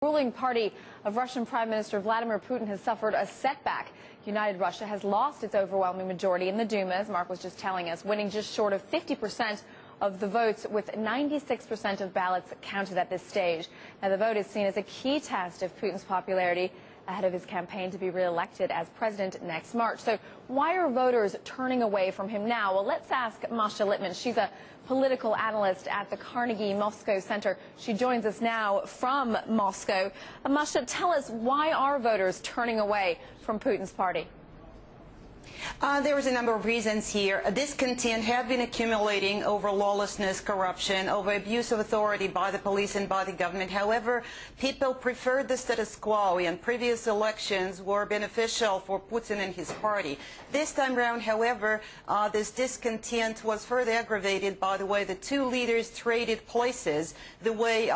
Ruling party of Russian Prime Minister Vladimir Putin has suffered a setback. United Russia has lost its overwhelming majority in the Duma, as Mark was just telling us, winning just short of 50% of the votes, with 96% of ballots counted at this stage. Now, the vote is seen as a key test of Putin's popularity ahead of his campaign to be re-elected as president next March. So why are voters turning away from him now? Well, let's ask Masha Lipman. She's a political analyst at the Carnegie Moscow Center. She joins us now from Moscow. Masha, tell us, why are voters turning away from Putin's party? There is a number of reasons here. Discontent had been accumulating over lawlessness, corruption, over abuse of authority by the police and by the government. However, people preferred the status quo, and previous elections were beneficial for Putin and his party. This time around, however, this discontent was further aggravated by the way the two leaders traded places, the way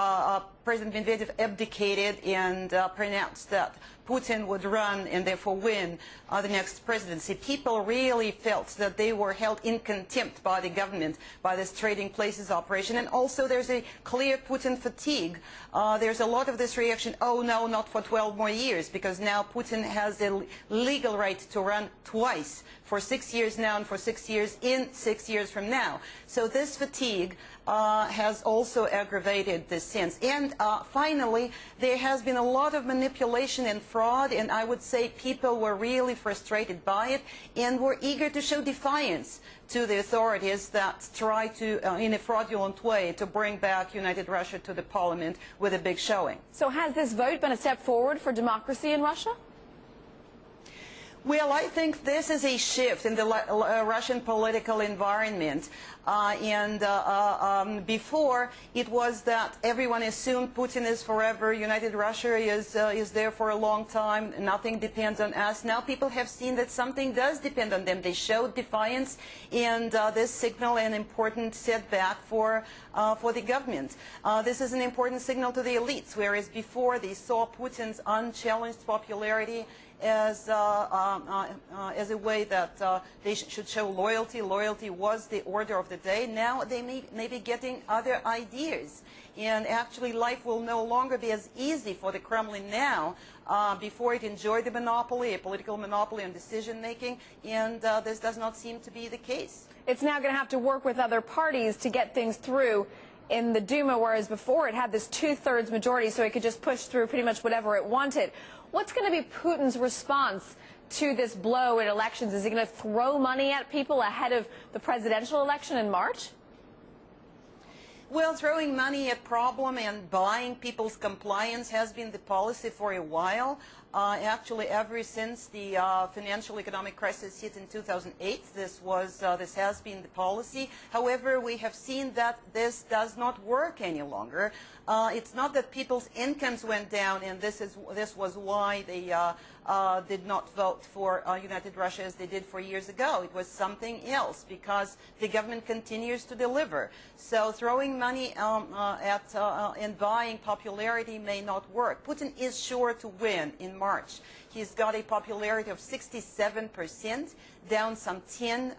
President Medvedev abdicated and pronounced that Putin would run and therefore win the next presidency. People really felt that they were held in contempt by the government, by this trading places operation. And also there's a clear Putin fatigue. There's a lot of this reaction, oh no, not for 12 more years, because now Putin has a legal right to run twice, for 6 years now and for 6 years in 6 years from now. So this fatigue has also aggravated this sense. And finally, there has been a lot of manipulation and fraud, and I would say people were really frustrated by it and were eager to show defiance to the authorities that try to, in a fraudulent way, to bring back United Russia to the parliament with a big showing. So has this vote been a step forward for democracy in Russia? Well, I think this is a shift in the Russian political environment. Before, it was that everyone assumed Putin is forever, United Russia is there for a long time, nothing depends on us. Now people have seen that something does depend on them. They showed defiance, and this signal an important setback for the government. This is an important signal to the elites, whereas before they saw Putin's unchallenged popularity as a way that they should show loyalty. Loyalty was the order of the day. Now they may be getting other ideas. And actually life will no longer be as easy for the Kremlin now. Before it enjoyed the monopoly, a political monopoly on decision making, and this does not seem to be the case. It's now going to have to work with other parties to get things through in the Duma, whereas before it had this 2/3 majority, so it could just push through pretty much whatever it wanted. What's going to be Putin's response to this blow in elections? Is he going to throw money at people ahead of the presidential election in March? Well, throwing money at problem and buying people's compliance has been the policy for a while. Actually, ever since the financial economic crisis hit in 2008, this has been the policy. However, we have seen that this does not work any longer. It's not that people's incomes went down, and this was why they did not vote for United Russia as they did 4 years ago. It was something else, because the government continues to deliver. So throwing money and buying popularity may not work. Putin is sure to win in March. He's got a popularity of 67%, down some 10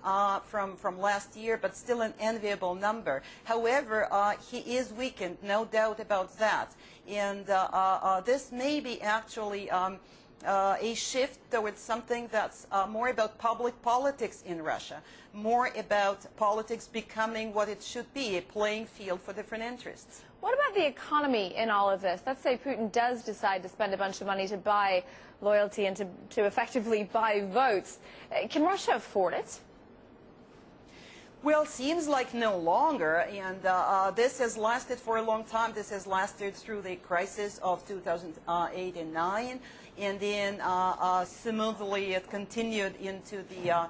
from last year, but still an enviable number. However, he is weakened, no doubt about that. And this may be actually a shift towards something that's more about public politics in Russia, more about politics becoming what it should be, a playing field for different interests. What about the economy in all of this? Let's say Putin does decide to spend a bunch of money to buy loyalty and to effectively buy votes. Can Russia afford it? Well, seems like no longer, and this has lasted for a long time. This has lasted through the crisis of 2008 and 9, and then smoothly it continued into the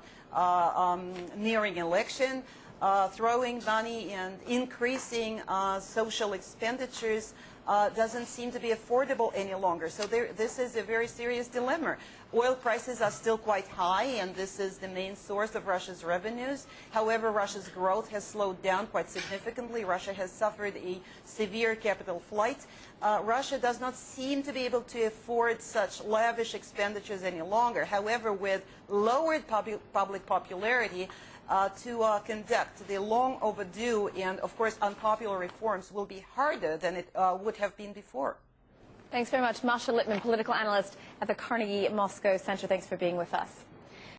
nearing election. Throwing money and increasing social expenditures doesn't seem to be affordable any longer. So this is a very serious dilemma. Oil prices are still quite high, and this is the main source of Russia's revenues. However, Russia's growth has slowed down quite significantly. Russia has suffered a severe capital flight. Russia does not seem to be able to afford such lavish expenditures any longer. However, with lowered public popularity, to conduct the long overdue and, of course, unpopular reforms will be harder than it would have been before. Thanks very much. Masha Lipman, political analyst at the Carnegie Moscow Center. Thanks for being with us.